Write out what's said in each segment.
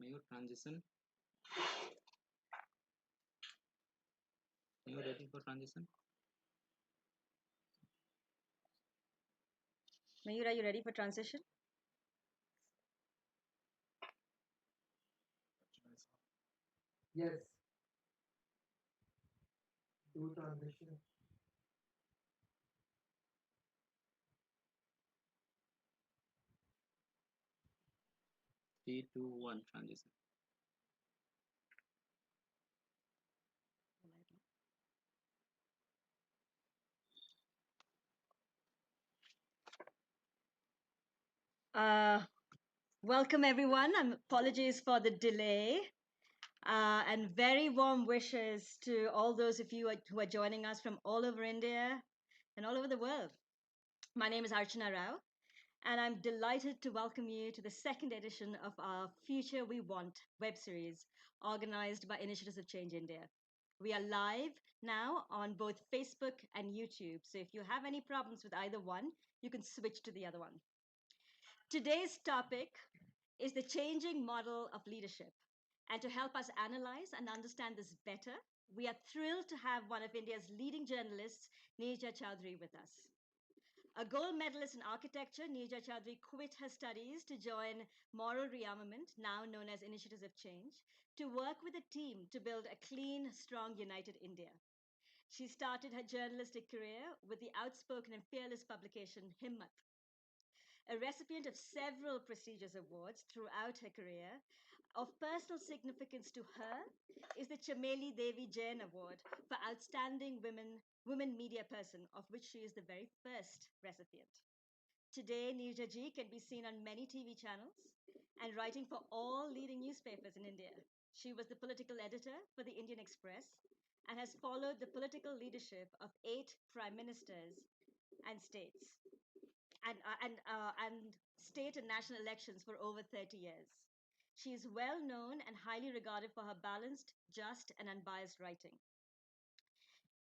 Mayur, transition. Are you ready for transition? Mayur, are you ready for transition? Yes. Do transition. 3, 2, 1, transition. Welcome everyone. Apologies for the delay. And very warm wishes to all those of you who are joining us from all over India and all over the world. My name is Archana Rao, and I'm delighted to welcome you to the second edition of our Future We Want web series, organized by Initiatives of Change India. We are live now on both Facebook and YouTube, so if you have any problems with either one, you can switch to the other one. Today's topic is the changing model of leadership. And to help us analyze and understand this better, we are thrilled to have one of India's leading journalists, Neerja Chowdhury, with us. A gold medalist in architecture, Neerja Chowdhury quit her studies to join Moral Rearmament, now known as Initiatives of Change, to work with a team to build a clean, strong, united India. She started her journalistic career with the outspoken and fearless publication Himmat. A recipient of several prestigious awards throughout her career, of personal significance to her is the Chameli Devi Jain Award for Outstanding Women Media Person, of which she is the very first recipient. Today, Neerja ji can be seen on many TV channels and writing for all leading newspapers in India. She was the political editor for the Indian Express and has followed the political leadership of 8 prime ministers and states and state and national elections for over 30 years. She is well known and highly regarded for her balanced, just, and unbiased writing.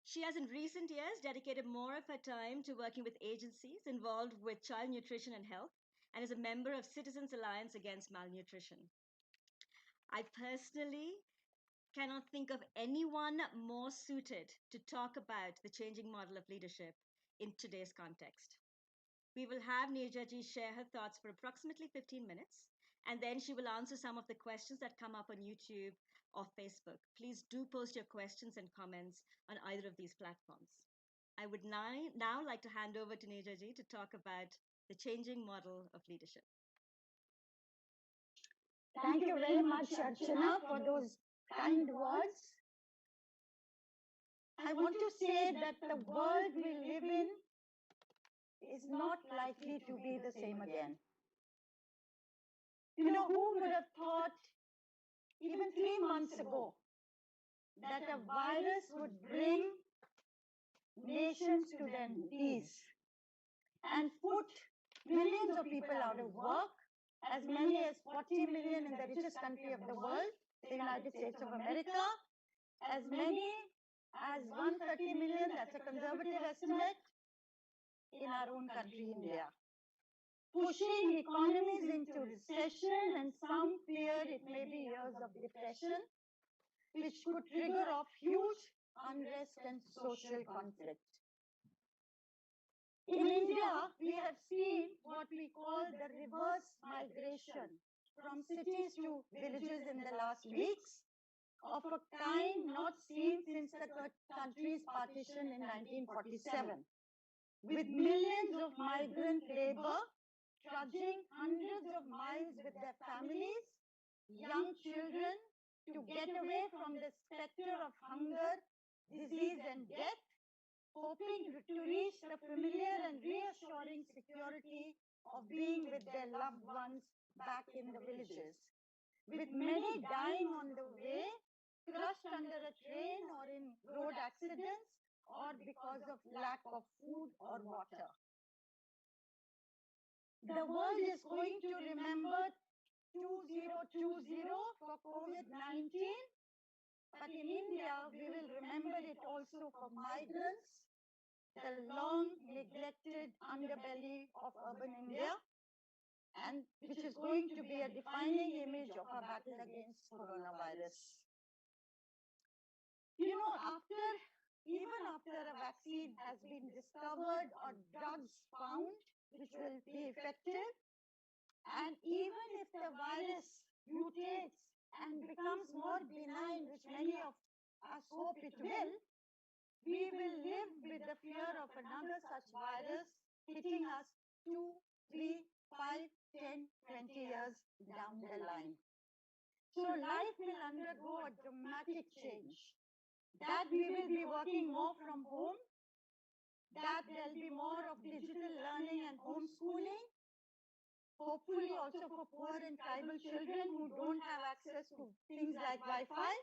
She has in recent years dedicated more of her time to working with agencies involved with child nutrition and health and is a member of Citizens Alliance Against Malnutrition. I personally cannot think of anyone more suited to talk about the changing model of leadership in today's context. We will have Neerja ji share her thoughts for approximately 15 minutes, and then she will answer some of the questions that come up on YouTube or Facebook. Please do post your questions and comments on either of these platforms. I would now like to hand over to Neerja ji to talk about the changing model of leadership. Thank you very much, Archana, for those kind words. I want to say that the world we live in is not likely to be the same again. You know, who would have thought even 3 months ago that a virus would bring nations to their knees and put millions of people out of work, as many as 40 million in the richest country of the world, the United States of America, as many as 130 million, that's a conservative estimate, in our own country, India. Pushing economies into recession, and some fear it may be years of depression, which could trigger off huge unrest and social conflict. In India, we have seen what we call the reverse migration from cities to villages in the last weeks, of a kind not seen since the country's partition in 1947, with millions of migrant labor trudging hundreds of miles with their families, young children, to get away from the specter of hunger, disease, and death, hoping to reach the familiar and reassuring security of being with their loved ones back in the villages, with many dying on the way, crushed under a train or in road accidents, or because of lack of food or water. The world is going to remember 2020 for COVID-19, but in India, we will remember it also for migrants, the long neglected underbelly of urban India, and which is going to be a defining image of our battle against coronavirus. You know, even after a vaccine has been discovered or drugs found which will be effective, and even if the virus mutates and becomes more benign, which many of us hope it will, we will live with the fear of another such virus hitting us 2, 3, 5, 10, 20 years down the line. So life will undergo a dramatic change. That we will be working more from home, that there'll be more of digital learning and homeschooling, hopefully also for poor and tribal children who don't have access to things like Wi-Fi,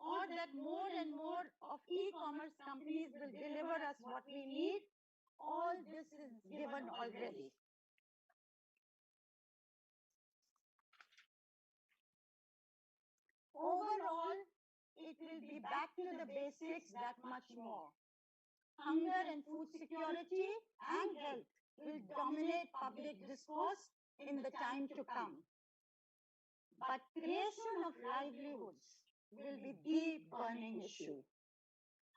or that more and more of e-commerce companies will deliver us what we need. All this is given already. Overall, it will be back to the basics that much more. Hunger and food security and health will dominate public discourse in the time to come. But creation of livelihoods will be the burning issue.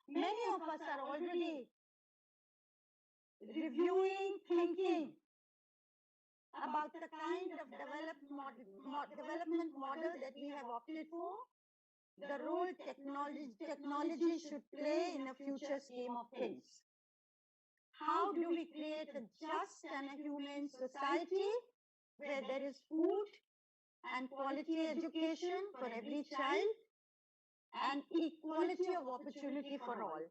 Many of us are already reviewing, thinking about the kind of development model that we have opted for, the role technology should play in a future scheme of things. How do we create a just and a humane society where there is food and quality education for every child and equality of opportunity for all?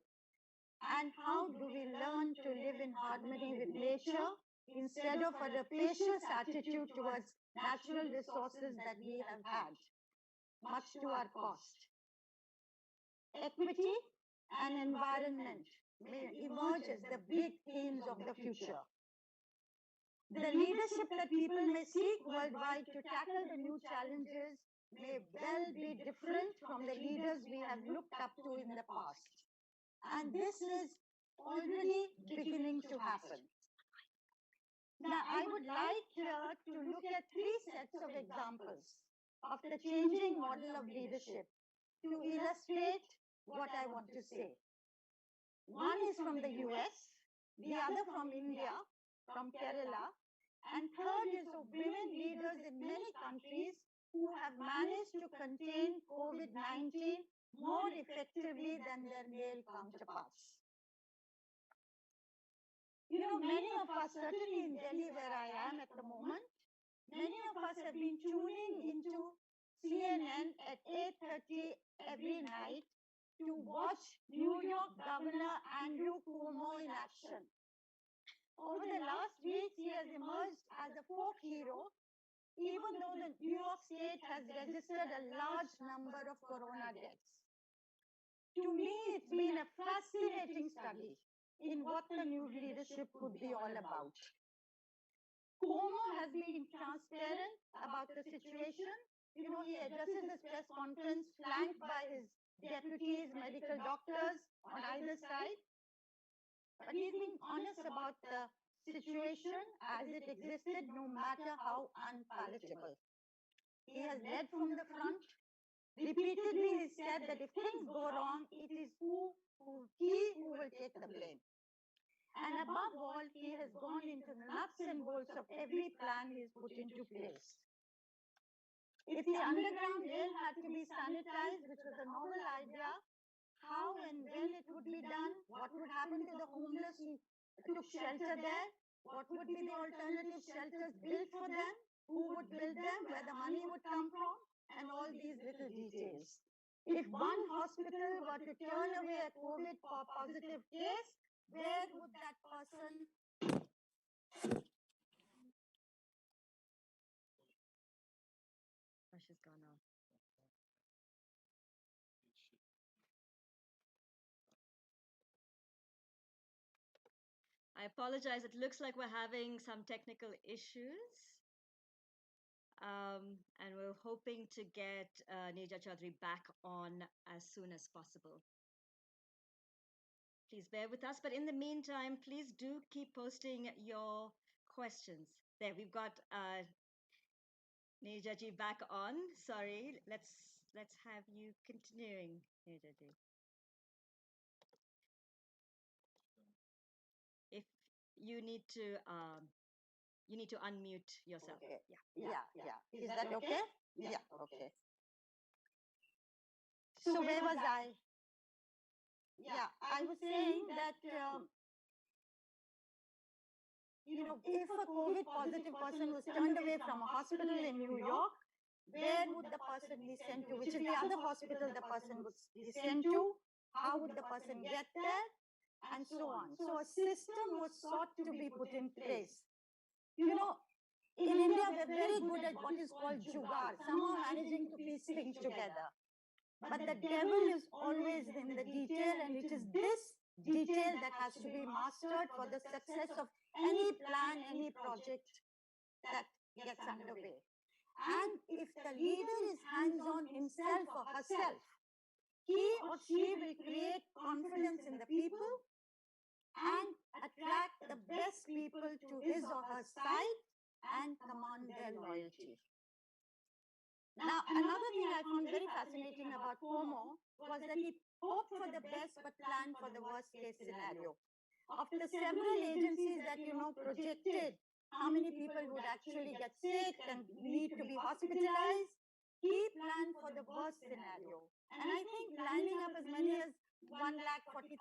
And how do we learn to live in harmony with nature instead of a rapacious attitude towards natural resources that we have had, much to our cost? Equity and environment may emerge as the big themes of the future. The leadership that people may seek worldwide to tackle the new challenges may well be different from the leaders we have looked up to in the past. And this is already beginning to happen. Now, I would like here to look at 3 sets of examples of the changing model of leadership to illustrate what I want to say. One is from the US, the other from India, from Kerala, and third is of women leaders in many countries who have managed to contain COVID-19 more effectively than their male counterparts. You know, many of us, certainly in Delhi where I am at the moment, many of us have been tuning into CNN at 8:30 every night to watch New York Governor Andrew Cuomo in action. Over the last weeks, he has emerged as a folk hero, even though the New York State has registered a large number of corona deaths. To me, it's been a fascinating study in what the new leadership could be all about. Cuomo has been transparent about the situation. You know, he addresses his press conference flanked by his deputies, medical doctors on either side. But he's been honest about the situation as it existed, no matter how unpalatable. He has led from the front. Repeatedly, he said that if things go wrong, it is he who will take the blame. And above all, he has gone into the nuts and bolts of every plan he's put into place. If the underground rail had to be sanitized, which was a novel idea, how and when it would be done, what would happen to the homeless who took shelter there, what would be the alternative shelters built for them, who would build them, where the money would come from, and all these little details. If one hospital were to turn away a COVID positive case, where would that person? Oh, she's gone now. I apologize. It looks like we're having some technical issues. And we're hoping to get Neerja Chowdhury back on as soon as possible. Please bear with us. But in the meantime, please do keep posting your questions. There, we've got Neerja ji back on. Sorry, let's have you continuing, Neerja ji. If you need to unmute yourself. Okay. Yeah. Yeah. Is that okay? Yeah. Okay. So where was I? Yeah, I was saying that if a COVID positive person was turned away from a hospital in New York, where would the person be sent to? Which is the other hospital the person would be sent to? How would the person get there? And so on. So a system was sought to be put in place. In India, we're very good at what is called jugaad, somehow managing to piece things together. But the devil is always in the detail, and it is this detail that has to be mastered for the success of any plan, any project that gets underway. And if the leader is hands-on himself or herself, he or she will create confidence in the people and attract the best people to his or her side and command their loyalty. Now, another thing I found very fascinating about Cuomo was that he hoped for the best but planned for the worst case scenario. After several agencies that, projected how many people would actually get sick and need to be hospitalized, he planned for the worst scenario. And I think lining up as many as 140,000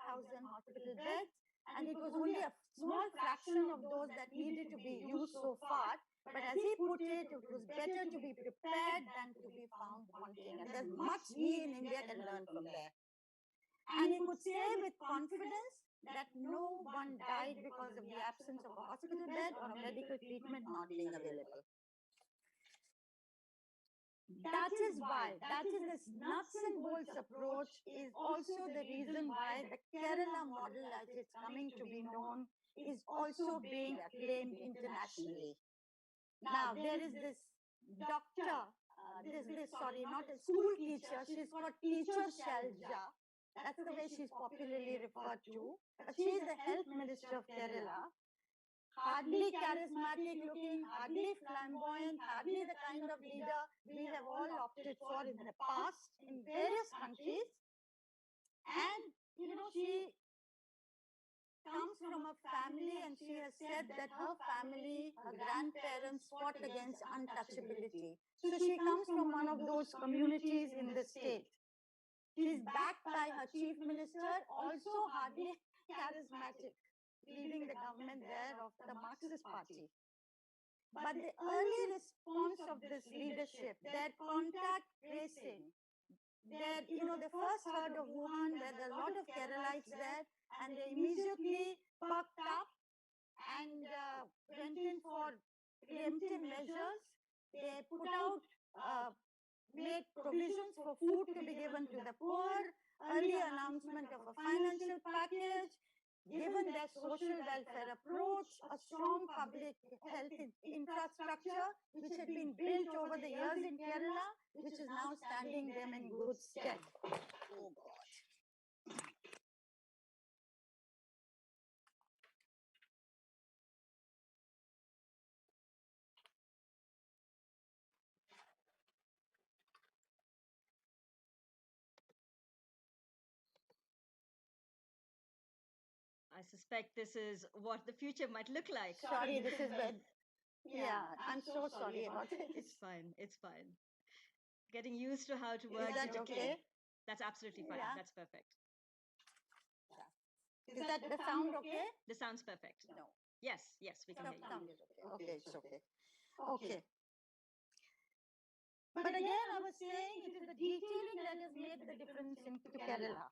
hospital beds, and it was only a small fraction of those that needed to be used so far. But as he put it, it was better to be prepared than to be found wanting. And there's much we in India can learn from there. And he could say with confidence that no one died because of the absence of a hospital bed or a medical treatment not being available. That is this nuts and bolts approach is also the reason why the Kerala model, as it's coming to be known, is also being acclaimed internationally. Now, there is this doctor, not a school teacher, she's called Teacher Shelja. That's the way she's popularly referred to. But she's the health minister of Kerala. Hardly charismatic looking, hardly flamboyant, hardly the kind of leader we have all opted for in the past in various countries. And, she comes from a family, and she has said that her family, her grandparents fought against untouchability. So she comes from one of those communities in the state. She's backed by her chief minister, also hardly charismatic, leading the government there of the Marxist Party. But the early response of this leadership, their contact tracing, they first heard of Wuhan, where there are a lot of Keralites there, and they immediately perked up and went in for preemptive measures. They put out, made provisions for food to be given to the poor, early announcement of a financial package, given their social welfare approach, a strong public health infrastructure, which had been built over the years in Kerala, which is now standing them in good stead. Oh, God. I suspect this is what the future might look like. Sorry, this is bad. Yeah, I'm so sorry about it. It's fine. It's fine. Getting used to how to work. Is that digitally. okay? That's absolutely fine. Yeah. That's perfect. Is that the sound okay? The sound's perfect. No. Yes, we can hear you. Sound is okay. Okay, it's okay. Okay. But again, I was saying it is the detailing that has made the difference in Kerala.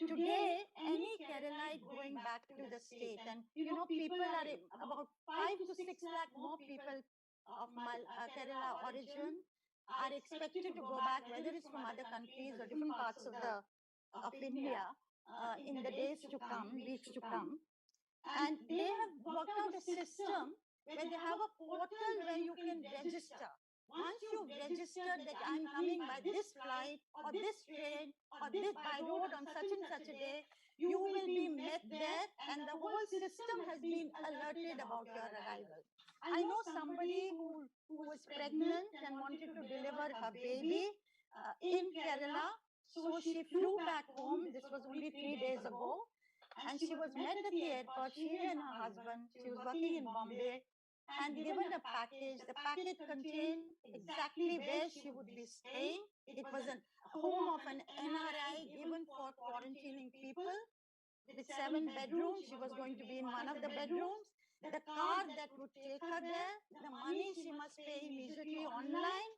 Today, any Keralite going back to the state, and people are about 5 to 6 lakh more people of Kerala origin are expected to go back, whether it's from other countries or different parts of India, in the days to come, weeks to come. And they have worked out a system where they have a portal where you can register. Once you've registered that I'm coming by this flight or this train or this by road on such and such a day, you will be met there and the whole system has been alerted about your arrival. I know somebody who was pregnant and wanted to deliver her baby in Kerala. So she flew back home. This was only 3 days ago. And she was met at the airport, she and her husband. She was working in Bombay and given a package. The package contained exactly where she would be staying. It was a home of an NRI given for quarantining people with 7 bedrooms. She was going to be in one of the bedrooms. The car that would take her there, the money she must pay immediately online.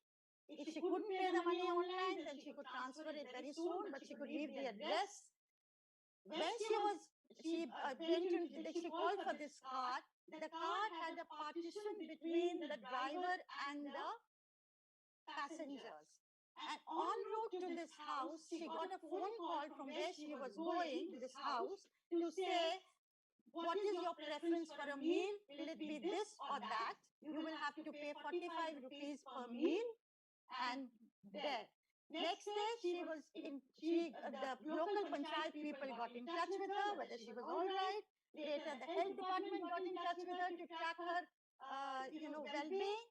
If she couldn't pay the money online, then she could transfer it very soon, but she could leave the address. When she went to, she called for this car. The car had a partition between the driver and the passengers. And en route to this house, she got a phone call from where she was going, this house, to say, what is your preference for a meal? Will it be this or that? You will have to pay 45 rupees per meal. And there. Next day, the local panchayat people got in touch with her, whether she was all right. Later, the health department got in touch with her to track her, well-being.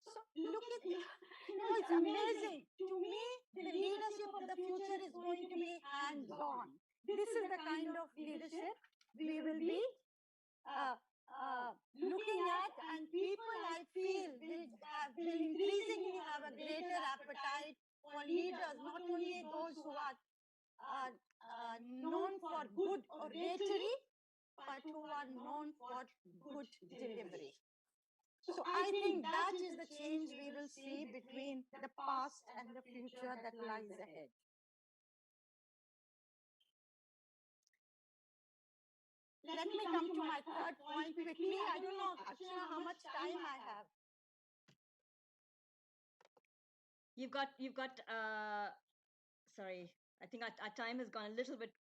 So look at, it's amazing. To me, the leadership of the future is going to be hands-on. This is the kind of leadership we will be looking at, and people, I feel, will increasingly have a greater appetite for leaders, not only those who are known for good oratory, but who are known for good delivery. So I think that is the change we will see between the past and the future that lies ahead. Let me come to my third point quickly. I don't know, Archana, how much time I have. Sorry, I think our time has gone a little bit.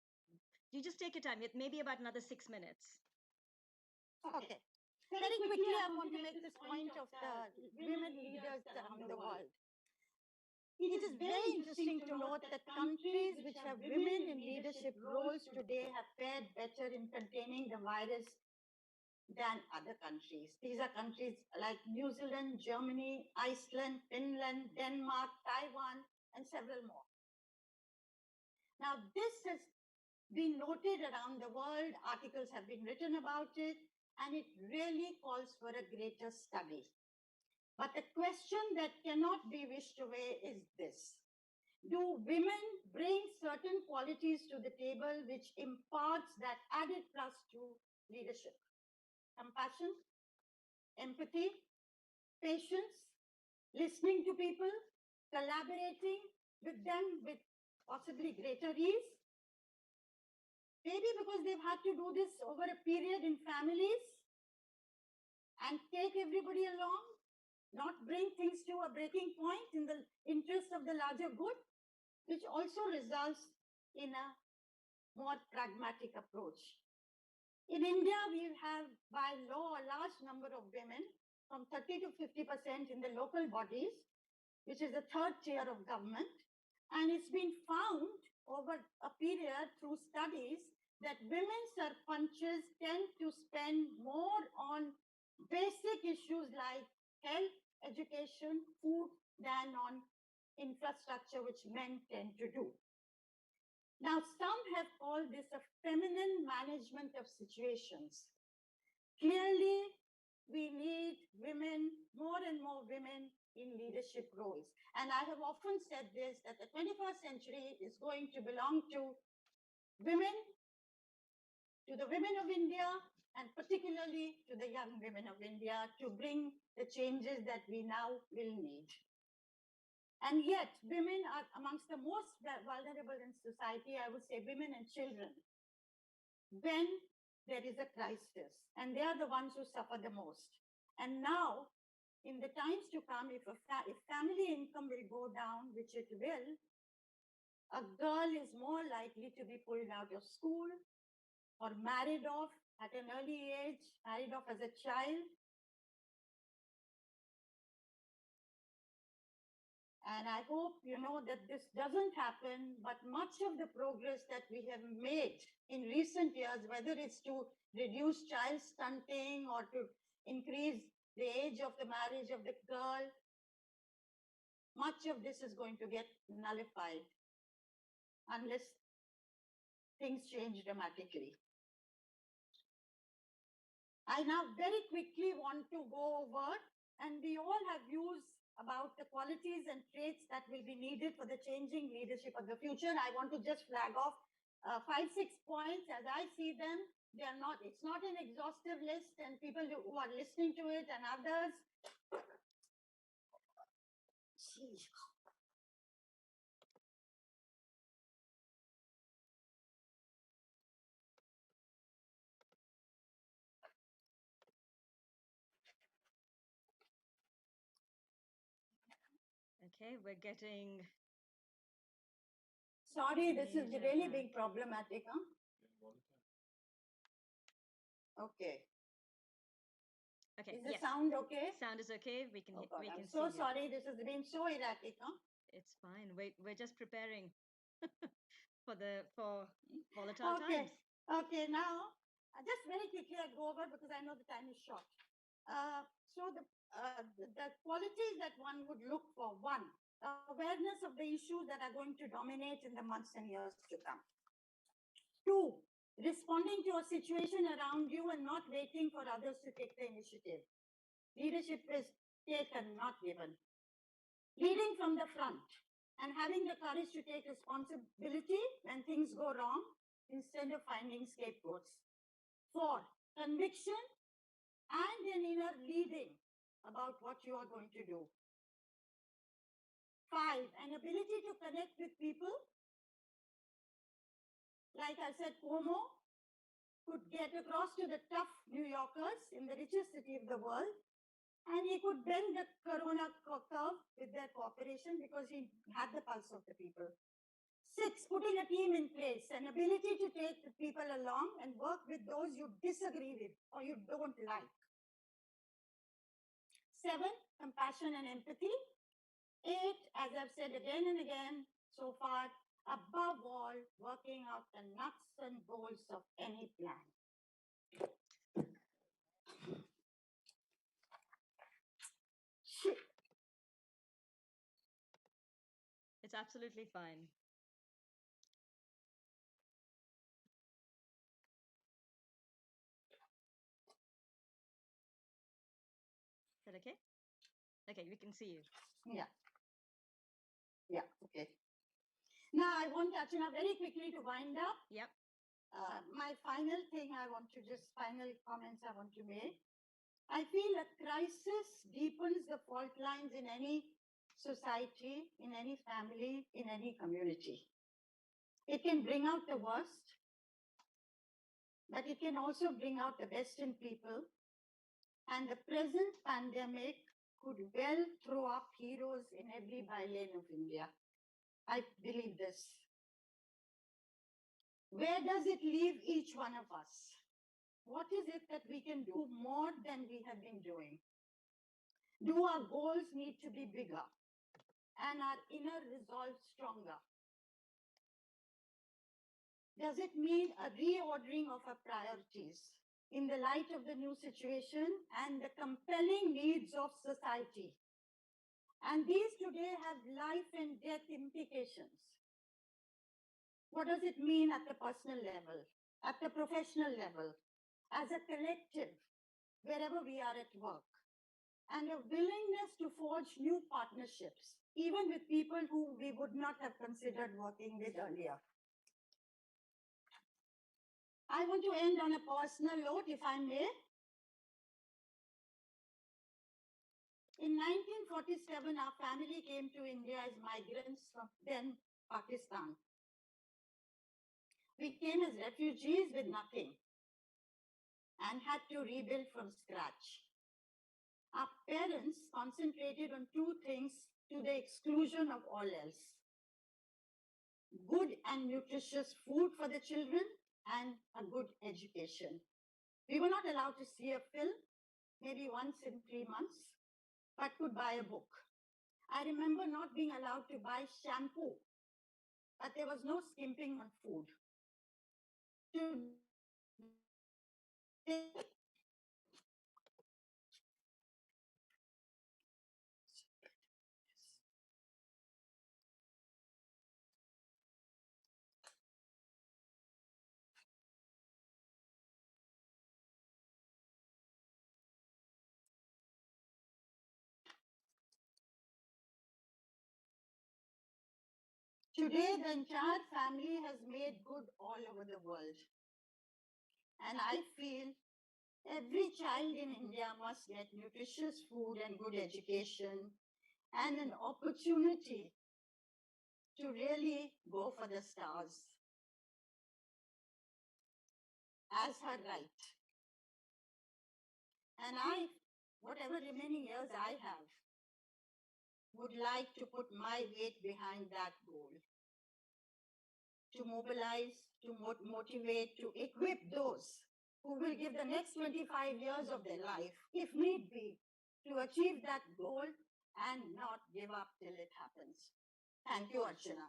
You just take your time. It may be about another 6 minutes. Okay. Very quickly, I want to make this point of the women leaders around the world. It is very interesting to note that countries which have women in leadership roles today have fared better in containing the virus than other countries. These are countries like New Zealand, Germany, Iceland, Finland, Denmark, Taiwan, and several more. Now, this has been noted around the world. Articles have been written about it, and it really calls for a greater study. But the question that cannot be wished away is this. Do women bring certain qualities to the table which imparts that added plus to leadership? Compassion, empathy, patience, listening to people, collaborating with them with possibly greater ease. Maybe because they've had to do this over a period in families and take everybody along, not bring things to a breaking point in the interest of the larger good, which also results in a more pragmatic approach. In India, we have by law a large number of women, from 30 to 50% in the local bodies, which is the third tier of government. And it's been found over a period through studies that women sarpanchs tend to spend more on basic issues like health, education, food than on infrastructure, which men tend to do. Now, some have called this a feminine management of situations. Clearly, we need women, more and more women in leadership roles. And I have often said this, that the 21st century is going to belong to women, to the women of India, and particularly to the young women of India, to bring the changes that we now will need. And yet, women are amongst the most vulnerable in society, I would say women and children, when there is a crisis. And they are the ones who suffer the most. And now, in the times to come, if family income will go down, which it will, a girl is more likely to be pulled out of school or married off at an early age, married off as a child. And I hope you know that this doesn't happen, but much of the progress that we have made in recent years, whether it's to reduce child stunting or to increase the age of the marriage of the girl, much of this is going to get nullified unless things change dramatically. I now very quickly want to go over, and we all have views about the qualities and traits that will be needed for the changing leadership of the future. I want to just flag off 5, 6 points as I see them. They are not, it's not an exhaustive list, and people who are listening to it and others. Okay, we're getting. Sorry, this is Neerja really back. being problematic, huh? Okay. Okay, Is the yes. sound okay? Sound is okay. We can Oh God, we I'm can so see you. sorry. This has been so erratic, huh? It's fine. We're just preparing for volatile Okay. times. Okay, now just very quickly I go over because I know the time is short. So the qualities that one would look for: one, awareness of the issues that are going to dominate in the months and years to come. Two, responding to a situation around you and not waiting for others to take the initiative. Leadership is taken, not given. Leading from the front and having the courage to take responsibility when things go wrong instead of finding scapegoats. Four, conviction and an inner leading about what you are going to do. Five, an ability to connect with people. Like I said, Cuomo could get across to the tough New Yorkers in the richest city of the world, and he could bend the corona curve with their cooperation because he had the pulse of the people. Six, putting a team in place, an ability to take the people along and work with those you disagree with or you don't like. Seven, compassion and empathy. Eight, as I've said again and again so far, above all, working out the nuts and bolts of any plan. Shit. It's absolutely fine. Is that okay? Okay, we can see you. Yeah. Yeah, okay. Now I want Archana very quickly to wind up. Yep. My final thing I want to just, final comments I want to make. I feel a crisis deepens the fault lines in any society, in any family, in any community. It can bring out the worst, but it can also bring out the best in people. And the present pandemic could well throw up heroes in every bylane of India. I believe this. Where does it leave each one of us? What is it that we can do more than we have been doing? Do our goals need to be bigger and our inner resolve stronger? Does it mean a reordering of our priorities in the light of the new situation and the compelling needs of society? And these today have life and death implications. What does it mean at the personal level, at the professional level, as a collective, wherever we are at work? And a willingness to forge new partnerships, even with people who we would not have considered working with earlier. I want to end on a personal note, if I may. In 1947, our family came to India as migrants from then Pakistan. We came as refugees with nothing and had to rebuild from scratch. Our parents concentrated on two things to the exclusion of all else: good and nutritious food for the children and a good education. We were not allowed to see a film, maybe once in 3 months, but could buy a book. I remember not being allowed to buy shampoo, but there was no skimping on food. Today, today the entire family has made good all over the world. And I feel every child in India must get nutritious food and good education and an opportunity to really go for the stars as her right. And I, whatever remaining years I have, would like to put my weight behind that goal, to mobilize, to motivate, to equip those who will give the next 25 years of their life, if need be, to achieve that goal and not give up till it happens. Thank you, Archana.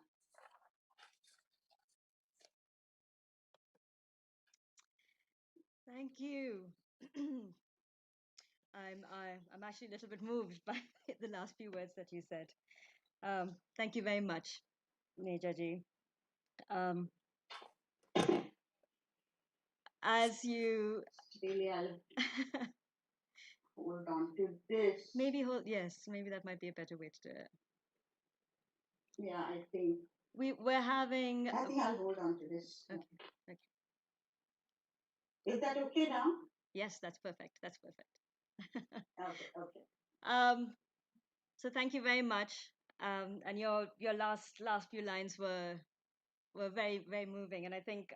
Thank you. I'm actually a little bit moved by the last few words that you said. Thank you very much, Neerja ji. Um, as you Really, I'll hold on to this. maybe hold, yes, maybe that might be a better way to do it. Yeah, I think. We're having. I think I'll hold on to this. Okay, okay. Is that okay now? Yes, that's perfect. That's perfect. Okay, okay. Um, so thank you very much. And your last few lines were very moving, and I think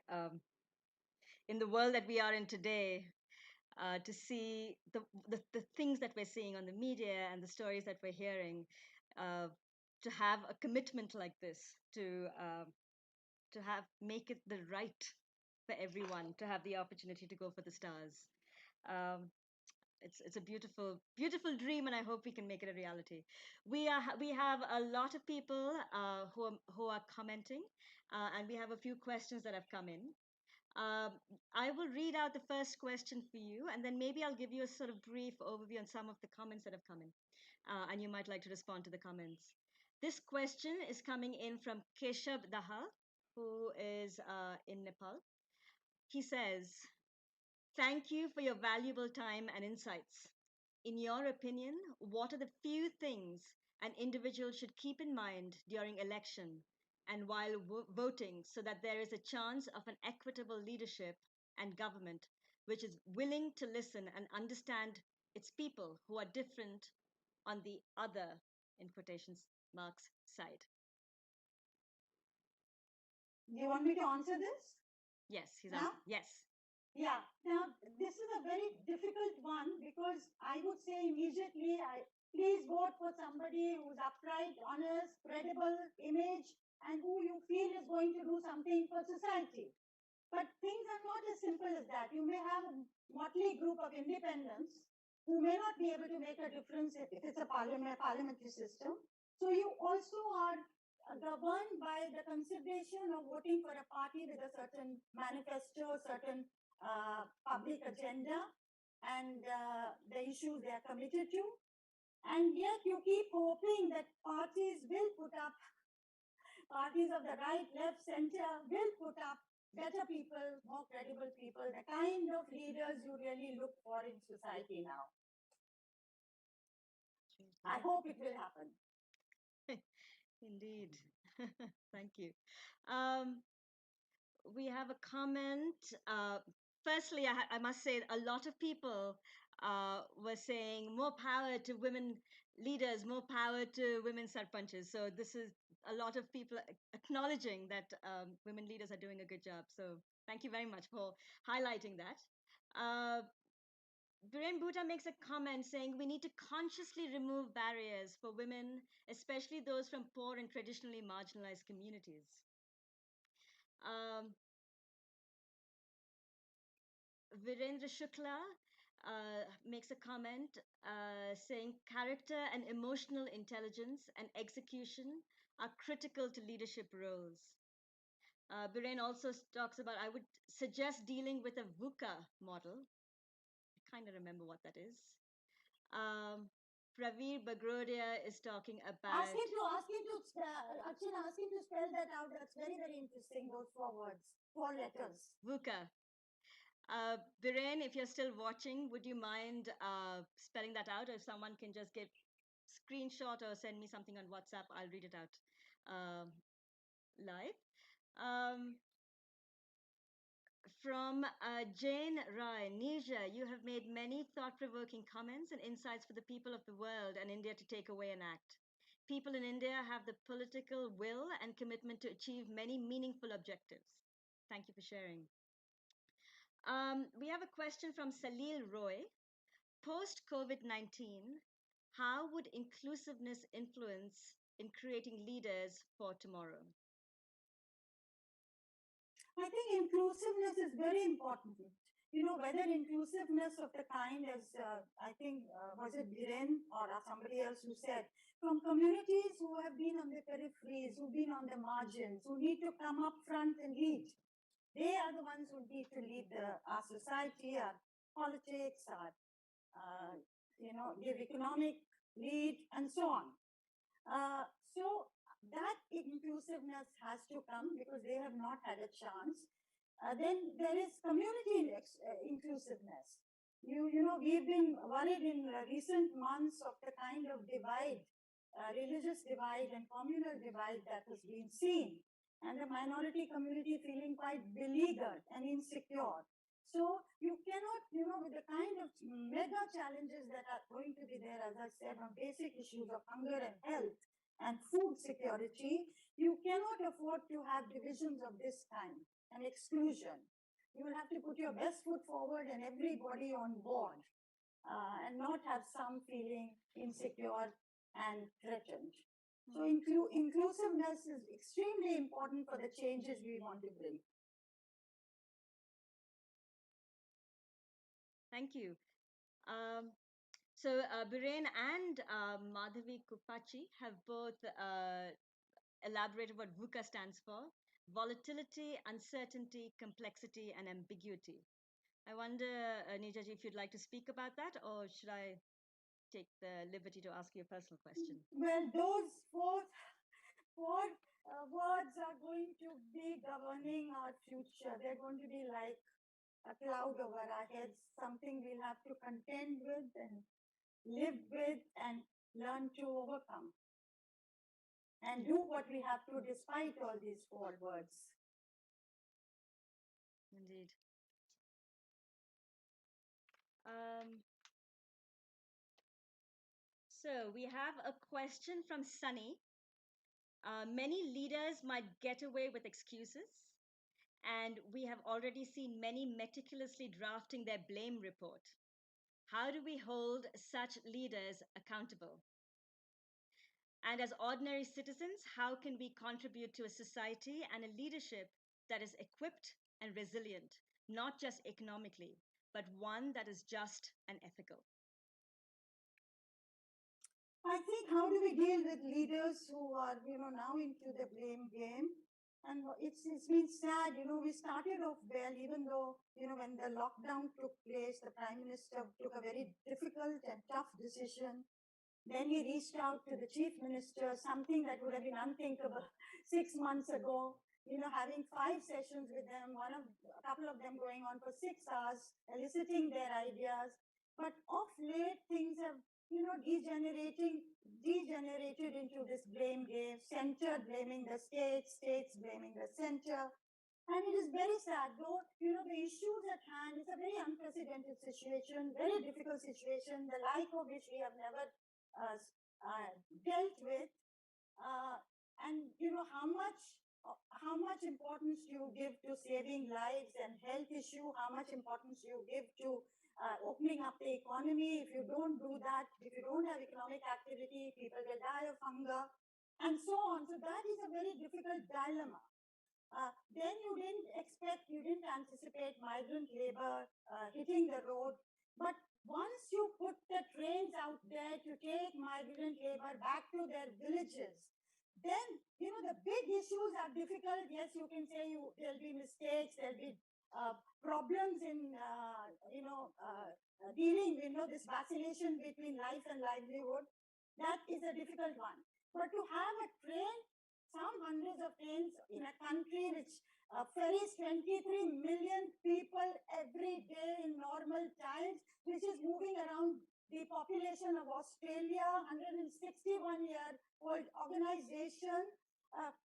in the world that we are in today, to see the things that we're seeing on the media and the stories that we're hearing, uh, to have a commitment like this to have make it the right for everyone to have the opportunity to go for the stars. Um, it's a beautiful dream, and I hope we can make it a reality. We have a lot of people who are commenting, and we have a few questions that have come in. Um, I will read out the first question for you, and then maybe I'll give you a sort of brief overview on some of the comments that have come in, and you might like to respond to the comments. This question is coming in from Keshav Daha, who is in Nepal. He says, "Thank you for your valuable time and insights. In your opinion, what are the few things an individual should keep in mind during election and while voting so that there is a chance of an equitable leadership and government which is willing to listen and understand its people who are different on the other, in quotations marks, side?" Do you want me to answer this? Yes, he's Now? asking. Yes. Yeah. Now, this is a very difficult one because I would say immediately, please vote for somebody who's upright, honest, credible, image, and who you feel is going to do something for society. But things are not as simple as that. You may have a motley group of independents who may not be able to make a difference if it's a parliamentary system. So you also are governed by the consideration of voting for a party with a certain manifesto, certain public agenda, and the issues they are committed to. And yet you keep hoping that parties will put up, parties of the right, left, center will put up better people, more credible people, the kind of leaders you really look for in society now. I hope it will happen. Indeed. Thank you. Um, we have a comment. Firstly, I must say a lot of people were saying more power to women leaders, more power to women sarpanches. So this is a lot of people acknowledging that women leaders are doing a good job. So thank you very much for highlighting that. Biren Bhuta makes a comment saying we need to consciously remove barriers for women, especially those from poor and traditionally marginalized communities. Um, Virendra Shukla makes a comment saying character and emotional intelligence and execution are critical to leadership roles. Biren also talks about, I would suggest dealing with a VUCA model. I kind of remember what that is. Praveer Bagrodia is talking about. Ask him to, Archana, ask him to spell that out. That's very, very interesting, those 4 words, 4 letters. VUCA. Biren, if you're still watching, would you mind spelling that out? Or if someone can just get screenshot or send me something on WhatsApp, I'll read it out live. From Jane Rai, Neerja, you have made many thought provoking comments and insights for the people of the world and India to take away and act. People in India have the political will and commitment to achieve many meaningful objectives. Thank you for sharing. We have a question from Salil Roy. Post COVID 19, how would inclusiveness influence in creating leaders for tomorrow? I think inclusiveness is very important. You know, whether inclusiveness of the kind as I think, was it Biren or somebody else who said, from communities who have been on the peripheries, who've been on the margins, who need to come up front and lead. They are the ones who need to lead our society, our politics, our, give economic lead, and so on. So that inclusiveness has to come because they have not had a chance. Then there is community inclusiveness. We've been worried in recent months of the kind of divide, religious divide and communal divide that has been seen, and the minority community feeling quite beleaguered and insecure. So you cannot, with the kind of mega challenges that are going to be there, as I said, on basic issues of hunger and health and food security, you cannot afford to have divisions of this kind and exclusion. You will have to put your best foot forward and everybody on board, and not have some feeling insecure and threatened. So inclusiveness is extremely important for the changes we want to bring. Thank you. Biren and Madhavi Kupachi have both elaborated what VUCA stands for: volatility, uncertainty, complexity, and ambiguity. I wonder, Neerja, if you'd like to speak about that, or should I take the liberty to ask you a personal question? Well, those four words are going to be governing our future. They're going to be like a cloud over our heads, something we'll have to contend with and live with and learn to overcome. And do what we have to despite all these 4 words. Indeed. So we have a question from Sunny. Many leaders might get away with excuses, and we have already seen many meticulously drafting their blame report. How do we hold such leaders accountable? And as ordinary citizens, how can we contribute to a society and a leadership that is equipped and resilient, not just economically, but one that is just and ethical? I think, how do we deal with leaders who are, now into the blame game? And it's been sad, we started off well, even though, when the lockdown took place, the Prime Minister took a very difficult and tough decision. Then he reached out to the Chief Minister, something that would have been unthinkable 6 months ago, having 5 sessions with them, a couple of them going on for 6 hours, eliciting their ideas. But of late, things have, degenerated into this blame game, center blaming the states blaming the center. And it is very sad, though, the issues at hand, it's a very unprecedented situation, very difficult situation, the like of which we have never dealt with. And, how much importance you give to saving lives and health issue, how much importance you give to opening up the economy. If you don't do that, if you don't have economic activity, people will die of hunger, and so on. So that is a very difficult dilemma. Then you didn't anticipate migrant labor hitting the road. But once you put the trains out there to take migrant labor back to their villages, then the big issues are difficult. Yes, you can say there'll be mistakes, there'll be problems in dealing this vacillation between life and livelihood. That is a difficult one. But to have a train, some hundreds of trains in a country which ferries 23 million people every day in normal times, which is moving around the population of Australia, 161-year-old organization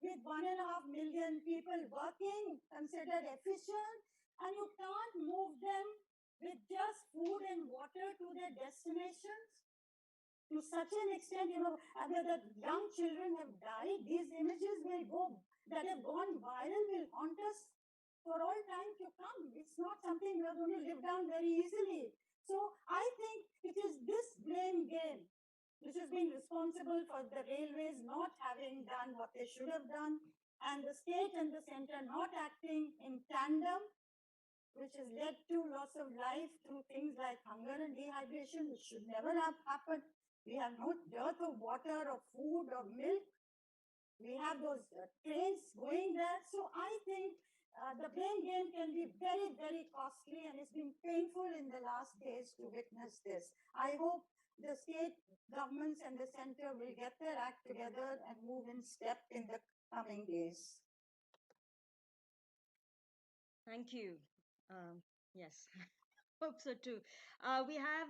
with 1.5 million people working, considered efficient, and you can't move them with just food and water to their destinations. To such an extent, whether the young children have died, these images will go, that have gone viral, will haunt us for all time to come. It's not something we're going to live down very easily. So I think it is this blame game which has been responsible for the railways not having done what they should have done, and the state and the center not acting in tandem, which has led to loss of life through things like hunger and dehydration, which should never have happened. We have no dearth of water or food or milk. We have those trains going there. So I think the blame game can be very, very costly, and it's been painful in the last days to witness this. I hope the state governments and the center will get their act together and move in step in the coming days. Thank you. Yes, hope so too. We have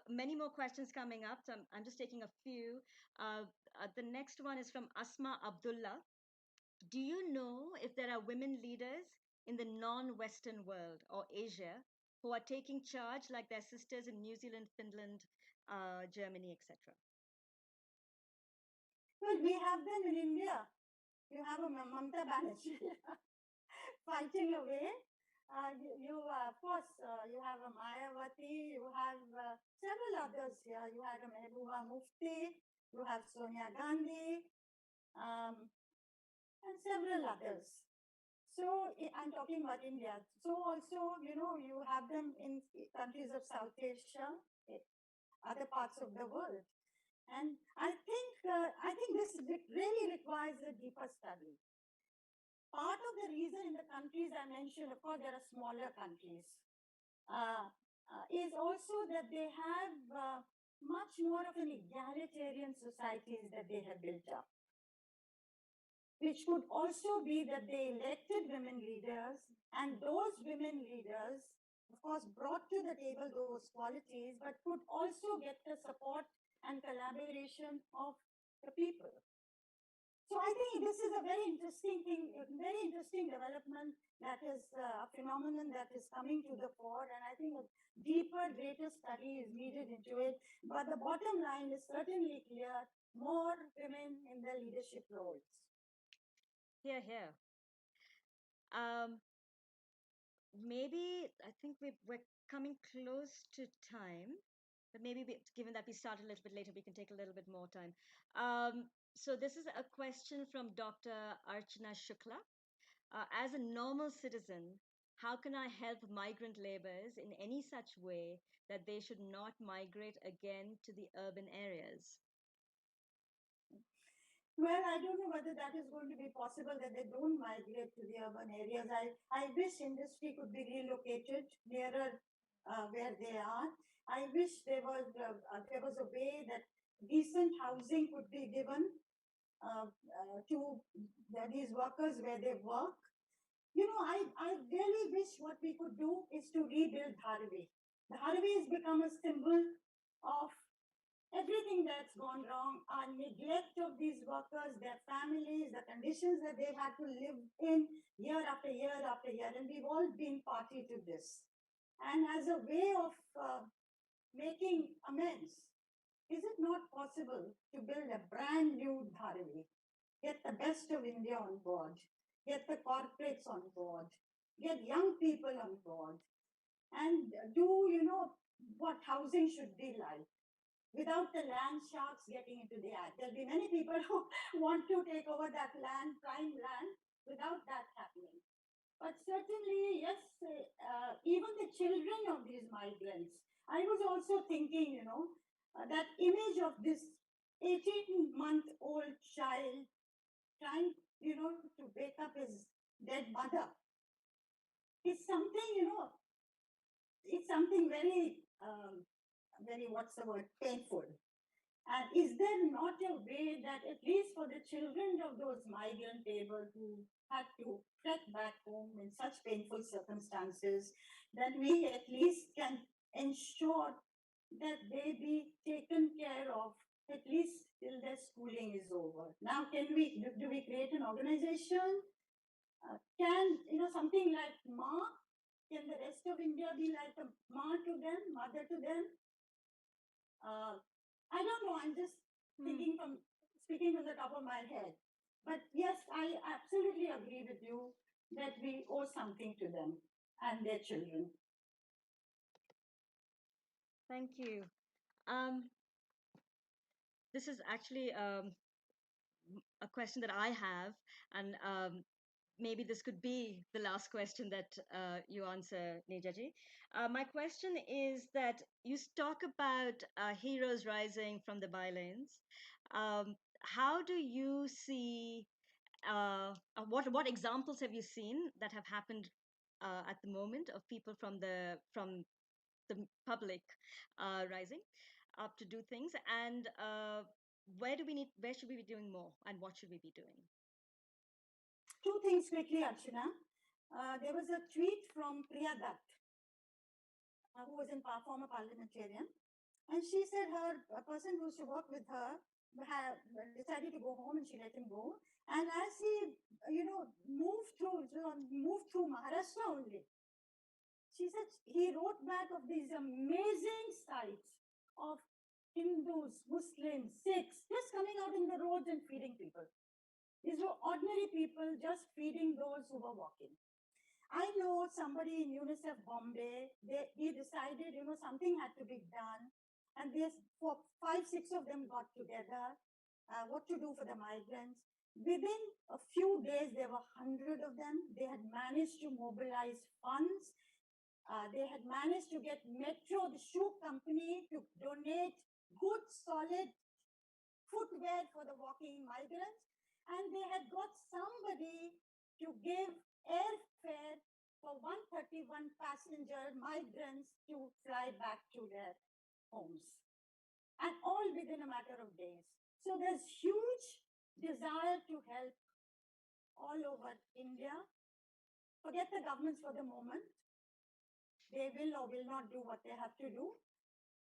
many more questions coming up. So I'm just taking a few. The next one is from Asma Abdullah. Do you know if there are women leaders in the non-Western world or Asia who are taking charge like their sisters in New Zealand, Finland, Germany, etc.? Well, we have them in India. You have a Mamata Banerjee fighting away. Of course, you have a Mayawati, you have several others here. You have a Mehbooba Mufti, you have Sonia Gandhi, um, and several others. So I'm talking about India. So also, you have them in countries of South Asia, other parts of the world. And I think this really requires a deeper study. Part of the reason in the countries I mentioned, of course, there are smaller countries, is also that they have much more of an egalitarian societies that they have built up, which could also be that they elected women leaders, and those women leaders, of course, brought to the table those qualities, but could also get the support and collaboration of the people. So I think this is a very interesting thing, a very interesting development that is a phenomenon that is coming to the fore, and I think a deeper, greater study is needed into it. But the bottom line is certainly clear: more women in the leadership roles. Here, here. Maybe I think we're coming close to time, but maybe given that we started a little bit later, we can take a little bit more time. So this is a question from Dr. Archana Shukla. As a normal citizen, how can I help migrant laborers in any such way that they should not migrate again to the urban areas? Well, I don't know whether that is going to be possible, that they don't migrate to the urban areas. I wish industry could be relocated nearer where they are. I wish there was a way that decent housing could be given to these workers where they work. I really wish what we could do is to rebuild Dharavi. Dharavi has become a symbol of everything that's gone wrong, our neglect of these workers, their families, the conditions that they've had to live in year after year after year, and we've all been party to this. And as a way of making amends, is it not possible to build a brand new Dharavi? Get the best of India on board, get the corporates on board, get young people on board, and do, what housing should be like, without the land sharks getting into the act. There'll be many people who want to take over that land, prime land, without that happening. But certainly, yes, even the children of these migrants, I was also thinking, that image of this 18-month-old child trying, to wake up his dead mother is something, it's something very, very, what's the word, painful. And is there not a way that at least for the children of those migrant laborers who had to trek back home in such painful circumstances, that we at least can ensure that they be taken care of at least till their schooling is over? Now, do we create an organization? Can, something like Ma? Can the rest of India be like a Ma to them, mother to them? I don't know. I'm just thinking speaking from the top of my head. But yes, I absolutely agree with you that we owe something to them and their children. Thank you. Um, this is actually a question that I have, and maybe this could be the last question that you answer, Neerja. My question is that you talk about heroes rising from the bylanes. How do you see what examples have you seen that have happened at the moment of people from the public rising up to do things, and where should we be doing more, and what should we be doing? Two things quickly, Archana. There was a tweet from Priya Dutt, who was in former parliamentarian, and she said a person who used to work with her decided to go home, and she let him go. And as he, moved through Maharashtra only, she said he wrote back of these amazing sights of Hindus, Muslims, Sikhs just coming out in the roads and feeding people. These were ordinary people just feeding those who were walking. I know somebody in UNICEF Bombay, he decided, something had to be done. And there's five, six of them got together, what to do for the migrants. Within a few days, there were 100 of them. They had managed to mobilize funds. They had managed to get Metro, the shoe company, to donate good, solid footwear for the walking migrants. And they had got somebody to give airfare for 131 passenger migrants to fly back to their homes. And all within a matter of days. So there's huge desire to help all over India. Forget the governments for the moment. They will or will not do what they have to do.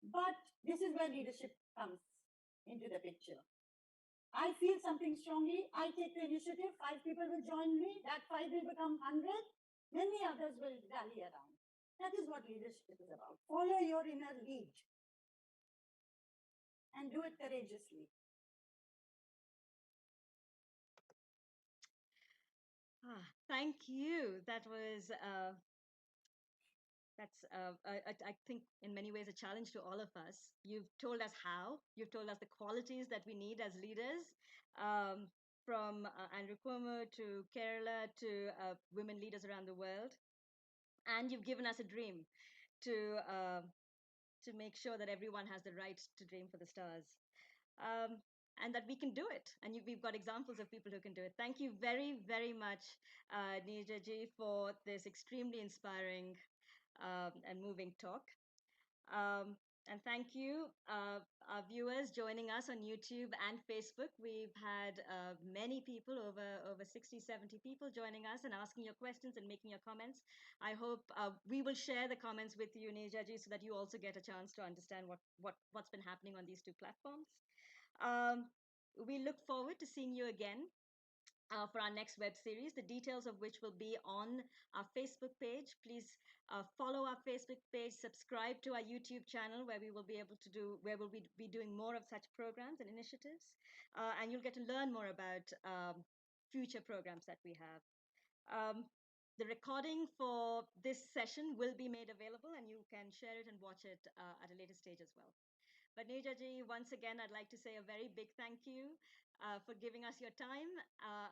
But this is where leadership comes into the picture. I feel something strongly. I take the initiative. 5 people will join me. That 5 will become 100. Many others will rally around. That is what leadership is about. Follow your inner lead and do it courageously. Thank you. That's I think in many ways a challenge to all of us. You've told us how. You've told us the qualities that we need as leaders, um, from Andrew Cuomo to Kerala to women leaders around the world, and you've given us a dream to uh, to make sure that everyone has the right to dream for the stars. And that we can do it. And we've got examples of people who can do it. Thank you very, very much, Neerja ji, for this extremely inspiring and moving talk. Um, and thank you, our viewers joining us on YouTube and Facebook. We've had many people, over 60, 70 people joining us and asking your questions and making your comments. I hope we will share the comments with you, Neerja ji, so that you also get a chance to understand what's been happening on these two platforms. We look forward to seeing you again for our next web series, the details of which will be on our Facebook page. Please follow our Facebook page, subscribe to our YouTube channel, where we will be able to where we'll be doing more of such programs and initiatives, and you'll get to learn more about future programs that we have. Um, the recording for this session will be made available, and you can share it and watch it at a later stage as well. But Neerja ji, once again, I'd like to say a very big thank you for giving us your time.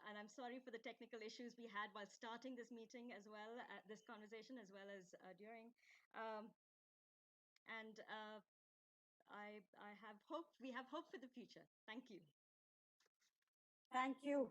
And I'm sorry for the technical issues we had while starting this meeting as well, this conversation, as well as during. Um, and and I have hope. We have hope for the future. Thank you. Thank you.